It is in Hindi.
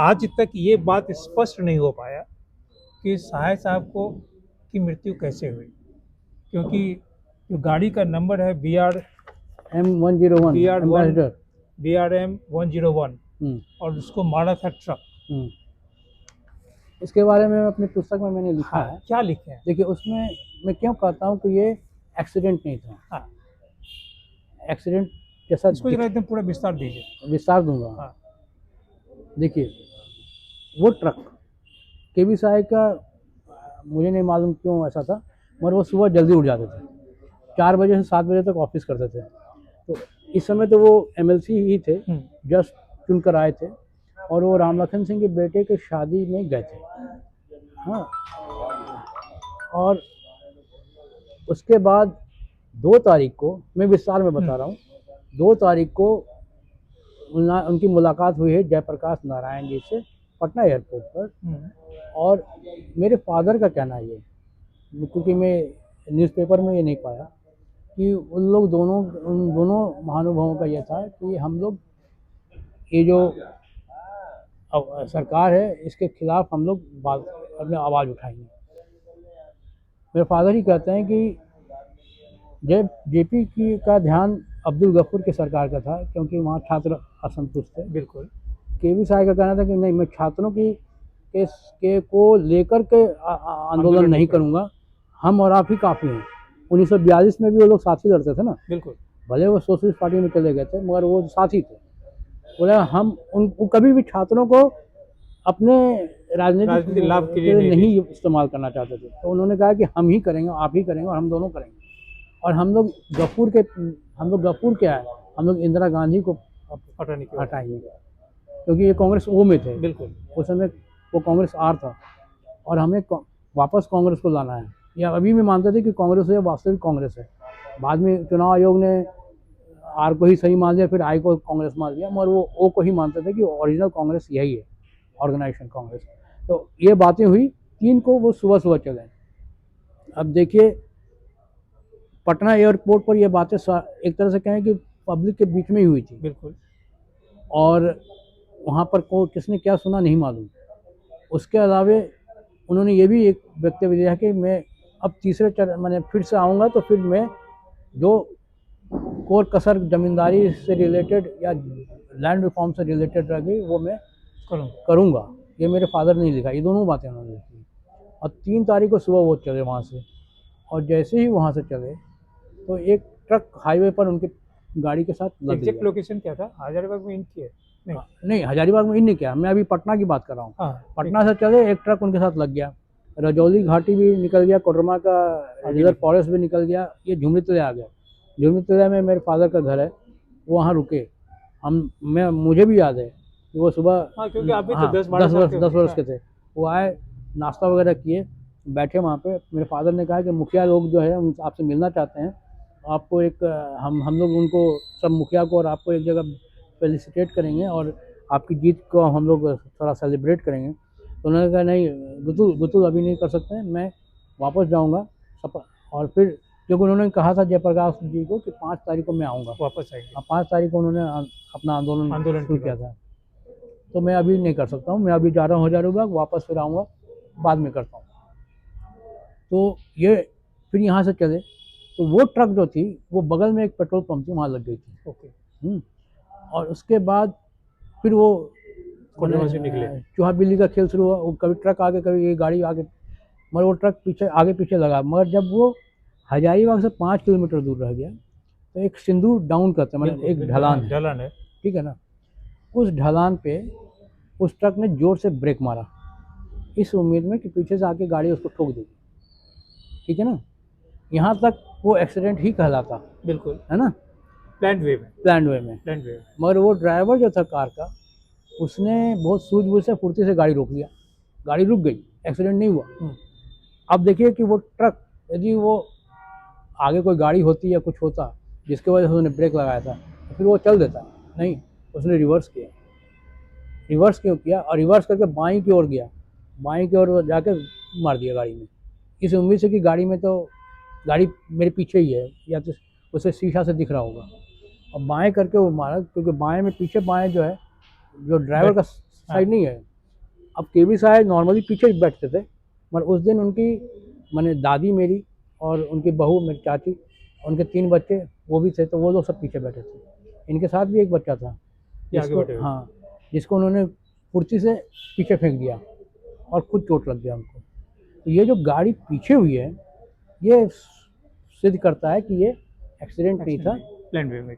आज तक ये बात स्पष्ट नहीं हो पाया कि सहाय साहब को की मृत्यु कैसे हुई, क्योंकि जो गाड़ी का नंबर है M101 एम्बेसडर। BRM 101 और उसको मारा था ट्रक। इसके बारे में अपनी पुस्तक में मैंने लिखा हाँ, है। क्या लिखे हैं? देखिए, उसमें मैं क्यों कहता हूँ कि ये एक्सीडेंट नहीं था। हाँ, एक्सीडेंट जैसा इसको जरा एकदम पूरा विस्तार दीजिए। विस्तार दूंगा। हाँ, देखिए, वो ट्रक केबी साहब का, मुझे नहीं मालूम क्यों ऐसा था, मगर वो सुबह जल्दी उठ जाते थे, 4 बजे से 7 बजे तक ऑफिस करते थे। तो इस समय तो वो MLC ही थे, जस्ट चुनकर आए थे, और वो राम लखन सिंह के बेटे के शादी में गए थे। हाँ, और उसके बाद 2 तारीख को, मैं विस्तार में बता रहा हूँ, 2 तारीख को उनकी मुलाकात हुई है जयप्रकाश नारायण जी से पटना एयरपोर्ट पर। और मेरे फादर का कहना ये, क्योंकि मैं न्यूज़पेपर में ये नहीं पाया, कि उन दोनों महानुभावों का यह था कि हम लोग ये जो सरकार है इसके खिलाफ हम लोग अपने आवाज़ उठाएंगे। मेरे फादर ही कहते हैं कि जब JP की का ध्यान अब्दुल गफूर की सरकार का था, क्योंकि वहाँ छात्र असंतुष्ट थे। बिल्कुल। केवी साहब का कहना था कि नहीं, मैं छात्रों की के को लेकर के आंदोलन नहीं करूँगा, हम और आप ही काफ़ी हैं। 1942 में भी वो लोग साथ ही लड़ते थे ना। बिल्कुल। भले वो सोशलिस्ट पार्टी में चले गए थे, मगर वो साथी थे। बोले हम कभी भी छात्रों को अपने राजनीतिक लाभ के लिए नहीं इस्तेमाल करना चाहते थे। तो उन्होंने कहा कि हम ही करेंगे, आप ही करेंगे, और हम दोनों करेंगे। और हम लोग गफूर क्या है, हम लोग इंदिरा गांधी को हटाएंगे, क्योंकि ये कांग्रेस O में थे। बिल्कुल। उस समय वो कांग्रेस R था, और हमें वापस कांग्रेस को लाना है। या अभी भी मानते थे कि कांग्रेस है वास्तविक कांग्रेस है। बाद में चुनाव आयोग ने R को ही सही मान लिया, फिर I को कांग्रेस मान लिया, मगर वो O को ही मानते थे कि ओरिजिनल कांग्रेस यही है, ऑर्गेनाइजेशन कांग्रेस। तो ये बातें हुई 3 को, वो सुबह चले। अब देखिए, पटना एयरपोर्ट पर ये बातें एक तरह से कहें कि पब्लिक के बीच में ही हुई थी। बिल्कुल। और वहाँ पर किसने क्या सुना नहीं मालूम। उसके अलावे उन्होंने ये भी एक वक्तव्य दिया कि मैं अब तीसरे मैंने फिर से आऊँगा, तो फिर मैं जो कोर कसर जमींदारी से रिलेटेड या लैंड रिफॉर्म से रिलेटेड रह गई, वो मैं करूँगा। ये मेरे फादर ने लिखा, ये दोनों बातें उन्होंने लिखी। और 3 तारीख को सुबह वो चले वहाँ से, और जैसे ही वहाँ से चले तो एक ट्रक हाईवे पर उनके गाड़ी के साथ लग गया। एग्जैक्ट लोकेशन क्या था? हजारीबाग में इन की है? नहीं, हजारीबाग में इन नहीं किया, मैं अभी पटना की बात कर रहा हूँ। पटना से चले, एक ट्रक उनके साथ लग गया। रजौली घाटी भी निकल गया, कोडरमा का रिजर्व फॉरेस्ट भी निकल गया, ये झुमरी तले आ गया। झुमरी तले में मेरे फादर का घर है, वो वहाँ रुके। मुझे भी याद है कि वो सुबह, क्योंकि आप भी तो 10 वर्ष के थे। वो आए, नाश्ता वगैरह किए, बैठे वहाँ पे। मेरे फादर ने कहा कि मुखिया लोग जो है उन आपसे मिलना चाहते हैं, आपको एक हम लोग उनको, सब मुखिया को और आपको एक जगह फेलिसिटेट करेंगे, और आपकी जीत को हम लोग थोड़ा सेलिब्रेट करेंगे। तो उन्होंने कहा नहीं गुतुल अभी नहीं कर सकते हैं, मैं वापस जाऊँगा। और फिर क्योंकि उन्होंने कहा था जयप्रकाश जी को कि 5 तारीख को मैं आऊँगा, वापस आएंगे। 5 तारीख को उन्होंने अपना आंदोलन शुरू किया था। तो मैं अभी नहीं कर सकता हूँ, मैं अभी जा रहा हूँ हजारीबाग, वापस फिर आऊँगा, बाद में करता हूँ। तो ये फिर यहाँ से चले, तो वो ट्रक जो थी वो बगल में एक पेट्रोल पंप थी, वहाँ लग गई थी। ओके। और उसके बाद फिर वो निकले, चूहा बिल्ली का खेल शुरू हुआ। वो कभी ट्रक आगे, कभी ये गाड़ी आगे, मगर वो ट्रक पीछे आगे पीछे लगा। मगर जब वो हजारीबाग से 5 किलोमीटर दूर रह गया, तो एक सिंदूर डाउन करते, मतलब एक ढलान है, ठीक है ना। उस ढलान पे उस ट्रक ने जोर से ब्रेक मारा, इस उम्मीद में कि पीछे से आके गाड़ी उसको ठोक देगी, ठीक है ना। यहाँ तक वो एक्सीडेंट ही कहलाता। बिल्कुल, है ना, प्लान्ड वे में। मगर वो ड्राइवर जो था कार का, उसने बहुत सूझबूझ से, फुर्ती से गाड़ी रोक लिया, गाड़ी रुक गई, एक्सीडेंट नहीं हुआ। अब देखिए कि वो ट्रक, यदि वो आगे कोई गाड़ी होती या कुछ होता जिसके वजह से उसने ब्रेक लगाया था, तो फिर वो चल देता। नहीं, उसने रिवर्स किया। रिवर्स क्यों किया? और रिवर्स करके बाईं की ओर गया, बाईं की ओर जाके मार दिया गाड़ी में, इस उम्मीद से कि गाड़ी मेरे पीछे ही है, या तो उसे शीशा से दिख रहा होगा। और बाएं करके वो मारा, क्योंकि बाएं में, पीछे बाएं जो है, जो ड्राइवर का साइड नहीं है, अब केवी साहब नॉर्मली पीछे बैठते थे, मगर उस दिन उनकी माने दादी मेरी और उनकी बहू मेरी चाची, उनके 3 बच्चे वो भी थे, तो वो लोग सब पीछे बैठे थे। इनके साथ भी एक बच्चा था ये आगे बैठे हुए। हाँ, जिसको उन्होंने कुर्सी से पीछे फेंक दिया और खुद चोट लग गया उनको। तो ये जो गाड़ी पीछे हुई है, ये सिद्ध करता है कि ये एक्सीडेंट नहीं था, प्लान वे में।